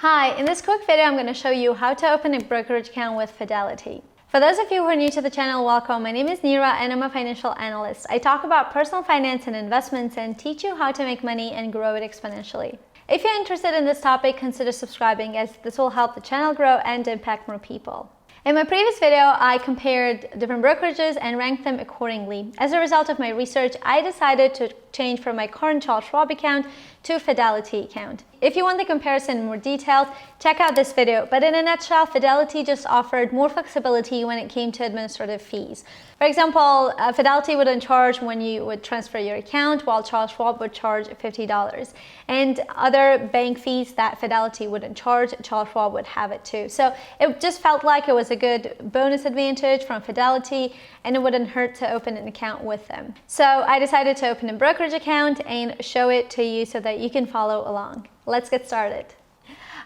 Hi, in this quick video I'm going to show you how to open a brokerage account with Fidelity. For those of you who are new to the channel, welcome. My name is Neera and I'm a financial analyst. I talk about personal finance and investments and teach you how to make money and grow it exponentially. If you're interested in this topic, consider subscribing as this will help the channel grow and impact more people. In my previous video, I compared different brokerages and ranked them accordingly. As a result of my research, I decided to change from my current Charles Schwab account to Fidelity account. If you want the comparison in more detail, check out this video. But in a nutshell, Fidelity just offered more flexibility when it came to administrative fees. For example, Fidelity wouldn't charge when you would transfer your account, while Charles Schwab would charge $50. And other bank fees that Fidelity wouldn't charge, Charles Schwab would have it too. So it just felt like it was a good bonus advantage from Fidelity, and it wouldn't hurt to open an account with them. So I decided to open a brokerage account and show it to you so that you can follow along. Let's get started.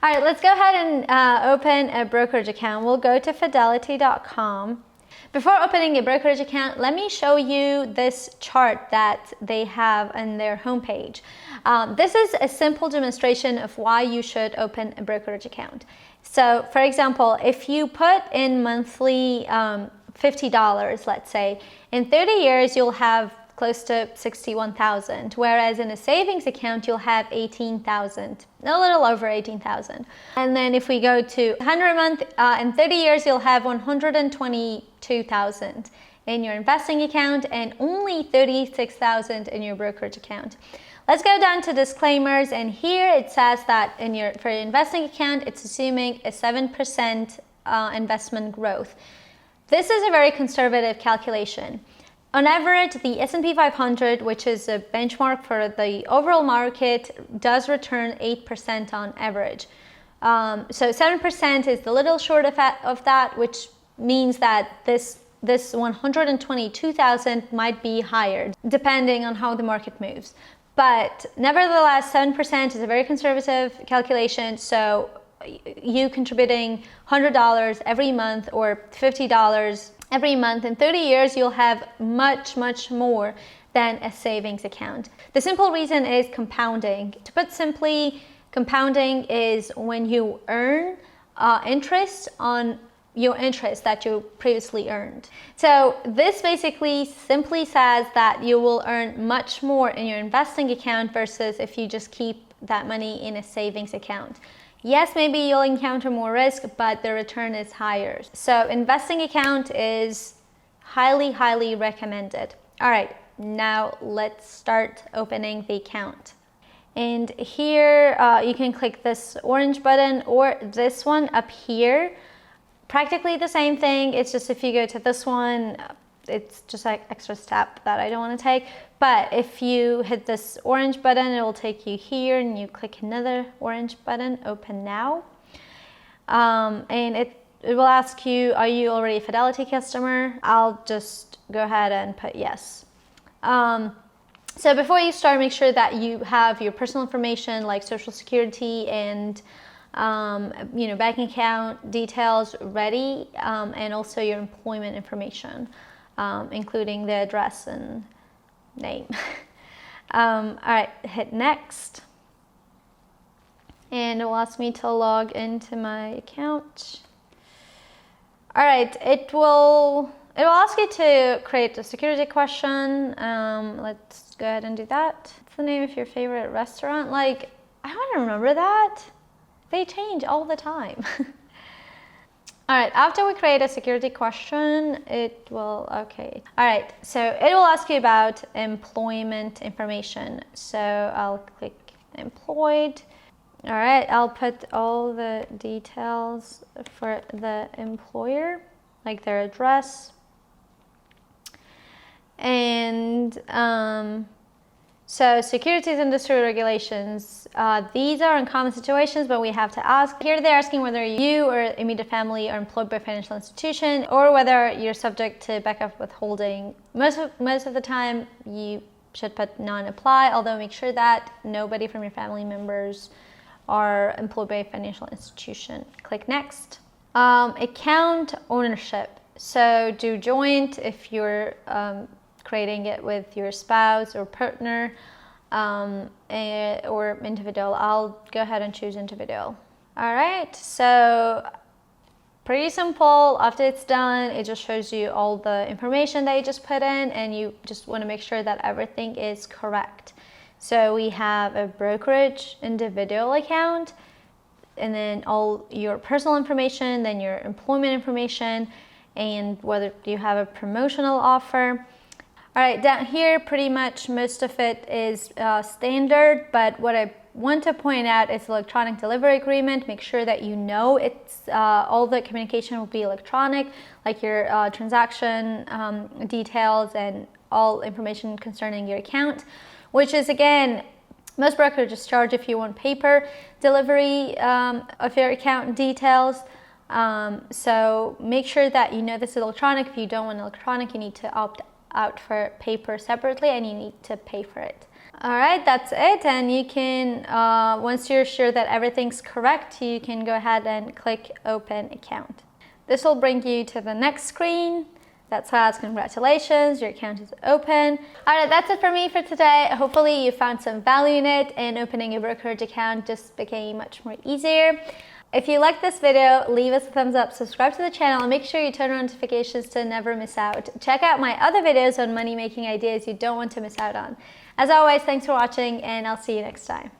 All right, let's go ahead and open a brokerage account. We'll go to fidelity.com. Before opening a brokerage account, let me show you this chart that they have on their homepage. This is a simple demonstration of why you should open a brokerage account. So, for example, if you put in monthly $50, let's say, in 30 years you'll have close to 61,000, whereas in a savings account you'll have 18,000, a little over 18,000. And then if we go to 100 a month, in 30 years you'll have 122,000 in your investing account and only 36,000 in your brokerage account. Let's go down to disclaimers, and here it says that for your investing account it's assuming a 7% investment growth. This is a very conservative calculation. On average, the S&P 500, which is a benchmark for the overall market, does return 8% on average. So 7% is a little short of that, which means that this 122,000 might be higher, depending on how the market moves. But nevertheless, 7% is a very conservative calculation, so you contributing $100 every month or $50 every month in 30 years, you'll have much more than a savings account. The simple reason is compounding. To put simply, compounding is when you earn interest on your interest that you previously earned. So this basically simply says that you will earn much more in your investing account versus if you just keep that money in a savings account. Yes, maybe you'll encounter more risk, but the return is higher. So investing account is highly recommended. All right, now let's start opening the account. And here you can click this orange button or this one up here. Practically the same thing. It's just if you go to this one, it's just like extra step that I don't want to take. But if you hit this orange button, it will take you here and you click another orange button, open now. And it will ask you, are you already a Fidelity customer? I'll just go ahead and put yes. So before you start, make sure that you have your personal information like Social Security and bank account details ready, and also your employment information, including the address and name. All right, hit next. And it will ask me to log into my account. All right, it will ask you to create a security question. Let's go ahead and do that. What's the name of your favorite restaurant? Like, I want to remember that. They change all the time. All right, after we create a security question, it will, okay. All right, so it will ask you about employment information. So I'll click employed. All right, I'll put all the details for the employer, like their address. And so securities industry regulations, these are uncommon situations, but we have to ask. Here they're asking whether you or immediate family are employed by a financial institution or whether you're subject to backup withholding. Most of the time you should put non-apply, although make sure that nobody from your family members are employed by a financial institution. Click next. Account ownership. So do joint if you're creating it with your spouse or partner, or individual. I'll go ahead and choose individual. All right, so pretty simple. After it's done, it just shows you all the information that you just put in, and you just want to make sure that everything is correct. So we have a brokerage individual account, and then all your personal information, then your employment information, and whether you have a promotional offer. All right, down here, pretty much most of it is standard, but what I want to point out is electronic delivery agreement. Make sure that you know it's all the communication will be electronic, like your transaction details and all information concerning your account, which is, again, most brokerages charge if you want paper delivery of your account details. So make sure that you know this is electronic. If you don't want electronic, you need to opt out for paper separately, and you need to pay for it. All right, that's it. And you can, once you're sure that everything's correct, you can go ahead and click Open Account. This will bring you to the next screen that says, congratulations, your account is open. All right, that's it for me for today. Hopefully you found some value in it, and opening a brokerage account just became much more easier. If you liked this video, leave us a thumbs up, subscribe to the channel, and make sure you turn on notifications to never miss out. Check out my other videos on money making ideas you don't want to miss out on. As always, thanks for watching, and I'll see you next time.